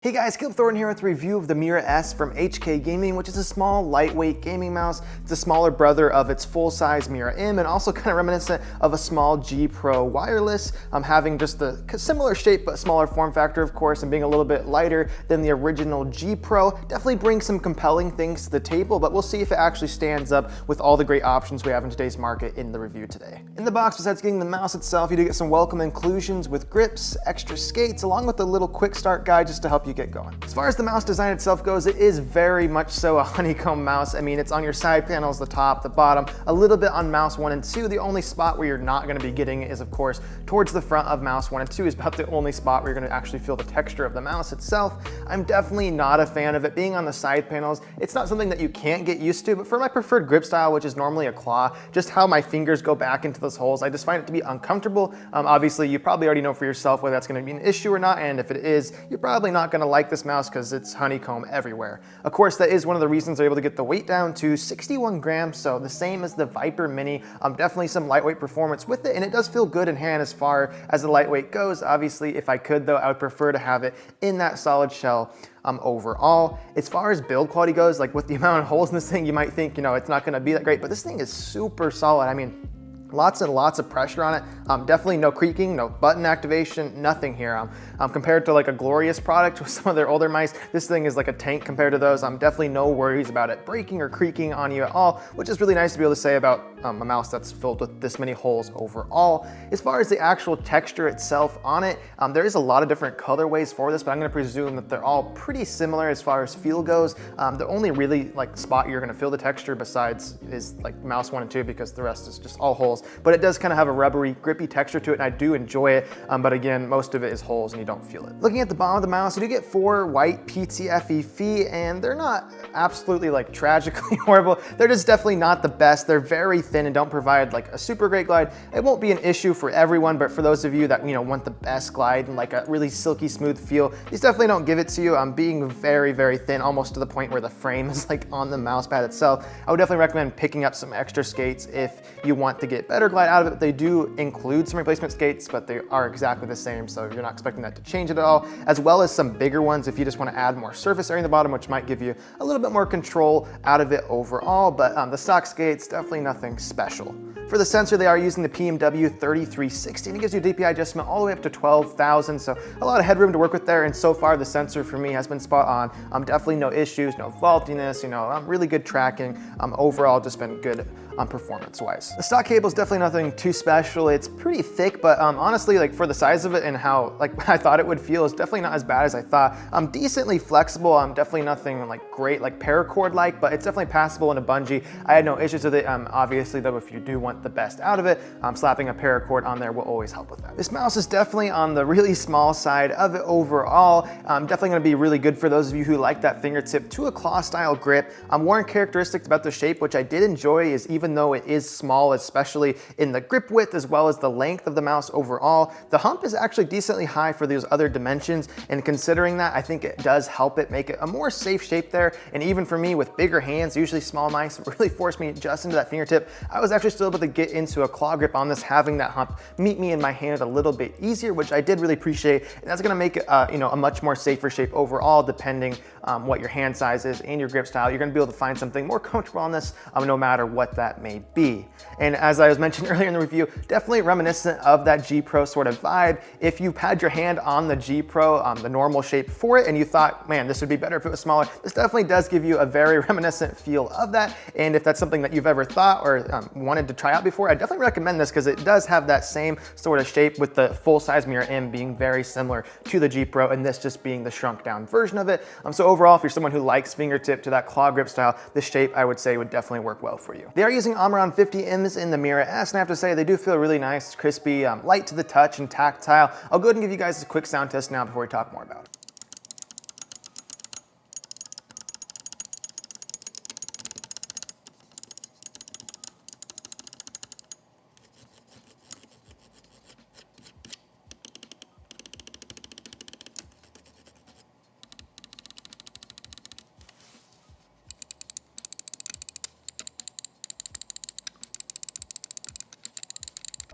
Hey guys, Thornton here with a review of the Mira S from HK Gaming, which is a small, lightweight gaming mouse. It's a smaller brother of its full-size Mira M and also kind of reminiscent of a small GPRO Wireless, having just a similar shape but smaller form factor, of course, and being a little bit lighter than the original GPRO. Definitely brings some compelling things to the table, but we'll see if it actually stands up with all the great options we have in today's market in the review today. In the box, besides getting the mouse itself, you do get some welcome inclusions with grips, extra skates, along with a little quick start guide just to help you get going. As far as the mouse design itself goes, it is very much so a honeycomb mouse. I mean, it's on your side panels, the top, the bottom, a little bit on mouse 1 and 2. The only spot where you're not going to be getting it is, of course, towards the front of mouse 1 and 2 is about the only spot where you're going to actually feel the texture of the mouse itself. I'm definitely not a fan of it being on the side panels. It's not something that you can't get used to, but for my preferred grip style, which is normally a claw, just how my fingers go back into those holes, I just find it to be uncomfortable. Obviously, you probably already know for yourself whether that's going to be an issue or not, and if it is, you're probably not going to like this mouse because it's honeycomb everywhere. Of course, that is one of the reasons they're able to get the weight down to 61 grams, so the same as the Viper Mini. Definitely some lightweight performance with it, and it does feel good in hand as far as the lightweight goes. Obviously, if I could though, I would prefer to have it in that solid shell. Overall, as far as build quality goes, like with the amount of holes in this thing, you might think, it's not gonna be that great, but this thing is super solid. I mean, lots and lots of pressure on it. Definitely no creaking, no button activation, nothing here. Compared to like a Glorious product with some of their older mice, this thing is like a tank compared to those. Definitely no worries about it breaking or creaking on you at all, which is really nice to be able to say about a mouse that's filled with this many holes overall. As far as the actual texture itself on it, there is a lot of different colorways for this, but I'm gonna presume that they're all pretty similar as far as feel goes. The only really like spot you're gonna feel the texture besides is like mouse 1 and 2, because the rest is just all holes. But it does kind of have a rubbery, grippy texture to it, and I do enjoy it. But again, most of it is holes and you don't feel it. Looking at the bottom of the mouse, you do get 4 white PTFE feet, and they're not absolutely like tragically horrible. They're just definitely not the best. They're very thin and don't provide like a super great glide. It won't be an issue for everyone, but for those of you that want the best glide and like a really silky smooth feel, these definitely don't give it to you. Being very, very thin, almost to the point where the frame is like on the mouse pad itself. I would definitely recommend picking up some extra skates if you want to get better glide out of it. They do include some replacement skates, but they are exactly the same, so you're not expecting that to change it at all, as well as some bigger ones if you just want to add more surface area in the bottom, which might give you a little bit more control out of it overall. But the stock skates, definitely nothing special. For the sensor, they are using the PMW 3360, and it gives you DPI adjustment all the way up to 12,000, so a lot of headroom to work with there, and so far the sensor for me has been spot on. Definitely no issues, no faultiness, really good tracking. Overall, just been good performance-wise. The stock cable is definitely nothing too special. It's pretty thick, but honestly, like for the size of it and how like I thought it would feel, it's definitely not as bad as I thought. Decently flexible. Definitely nothing like great, like paracord-like, but it's definitely passable in a bungee. I had no issues with it. Obviously, though, if you do want the best out of it, slapping a paracord on there will always help with that. This mouse is definitely on the really small side of it overall. Definitely going to be really good for those of you who like that fingertip to a claw-style grip. One characteristic about the shape, which I did enjoy, is even though it is small, especially in the grip width as well as the length of the mouse overall, the hump is actually decently high for those other dimensions, and considering that, I think it does help it make it a more safe shape there. And even for me with bigger hands, usually small mice really forced me just into that fingertip, I was actually still able to get into a claw grip on this, having that hump meet me in my hand a little bit easier, which I did really appreciate, and that's going to make it a much more safer shape overall, depending what your hand size is and your grip style. You're going to be able to find something more comfortable on this, no matter what that may be. And as I was mentioned earlier in the review, definitely reminiscent of that GPRO sort of vibe. If you had your hand on the GPRO, the normal shape for it, and you thought, man, this would be better if it was smaller, this definitely does give you a very reminiscent feel of that. And if that's something that you've ever thought or wanted to try out before, I definitely recommend this, because it does have that same sort of shape, with the full-size Mira M being very similar to the GPRO, and this just being the shrunk down version of it. So overall, if you're someone who likes fingertip to that claw grip style, this shape I would say would definitely work well for you. They are using Omron 50Ms in the Mira S, and I have to say they do feel really nice, crispy, light to the touch and tactile. I'll go ahead and give you guys a quick sound test now before we talk more about it.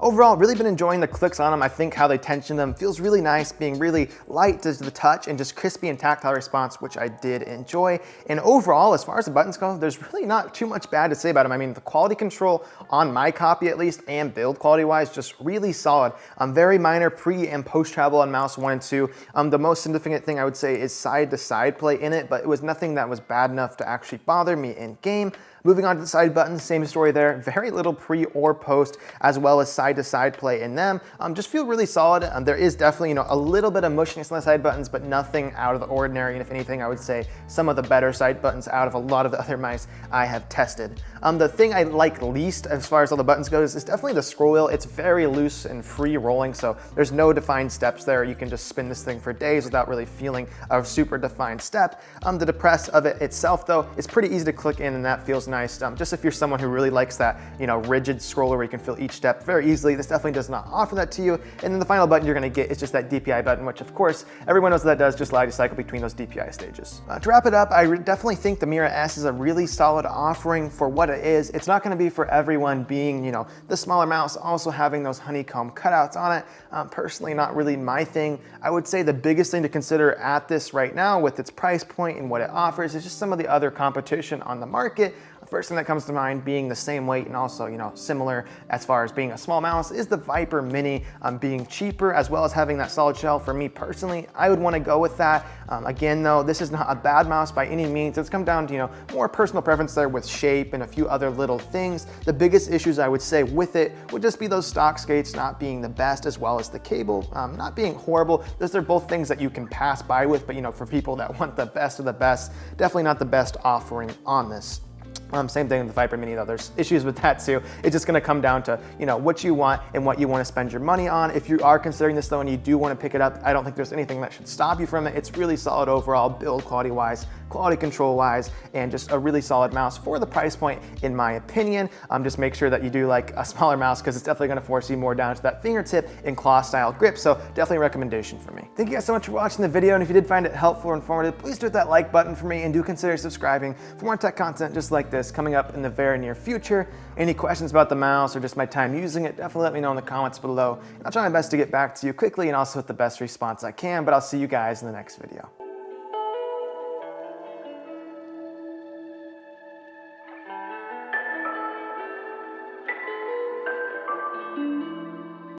Overall, really been enjoying the clicks on them. I think how they tension them feels really nice, being really light to the touch and just crispy and tactile response, which I did enjoy. And overall, as far as the buttons go, there's really not too much bad to say about them. I mean, the quality control on my copy at least, and build quality wise, just really solid. Very minor pre and post travel on mouse 1 and 2. The most significant thing I would say is side to side play in it, but it was nothing that was bad enough to actually bother me in game. Moving on to the side buttons, same story there. Very little pre or post, as well as side to side play in them. Just feel really solid. There is definitely, a little bit of mushiness on the side buttons, but nothing out of the ordinary. And if anything, I would say some of the better side buttons out of a lot of the other mice I have tested. The thing I like least as far as all the buttons goes is definitely the scroll wheel. It's very loose and free rolling, so there's no defined steps there. You can just spin this thing for days without really feeling a super defined step. The depress of it itself, though, is pretty easy to click in, and that feels nice. Just if you're someone who really likes that, rigid scroller where you can feel each step very easily, this definitely does not offer that to you. And then the final button you're gonna get is just that DPI button, which of course, everyone knows what that does, just allow you to cycle between those DPI stages. To wrap it up, I definitely think the Mira S is a really solid offering for what it is. It's not gonna be for everyone, being, the smaller mouse, also having those honeycomb cutouts on it. Personally, not really my thing. I would say the biggest thing to consider at this right now with its price point and what it offers is just some of the other competition on the market. The first thing that comes to mind, being the same weight and also, similar as far as being a small mouse, is the Viper Mini. Being cheaper as well as having that solid shell. For me personally, I would want to go with that. Again though, this is not a bad mouse by any means. It's come down to, more personal preference there with shape and a few other little things. The biggest issues I would say with it would just be those stock skates not being the best, as well as the cable not being horrible. Those are both things that you can pass by with, but for people that want the best of the best, definitely not the best offering on this. Same thing with the Viper Mini though, there's issues with that too. It's just gonna come down to, what you want and what you wanna spend your money on. If you are considering this though and you do wanna pick it up, I don't think there's anything that should stop you from it. It's really solid overall, build quality wise, quality control wise, and just a really solid mouse for the price point, in my opinion. Just make sure that you do like a smaller mouse, because it's definitely gonna force you more down to that fingertip and claw style grip. So definitely a recommendation for me. Thank you guys so much for watching the video. And if you did find it helpful or informative, please do hit that like button for me, and do consider subscribing for more tech content just like this coming up in the very near future. Any questions about the mouse or just my time using it, definitely let me know in the comments below. I'll try my best to get back to you quickly and also with the best response I can, but I'll see you guys in the next video.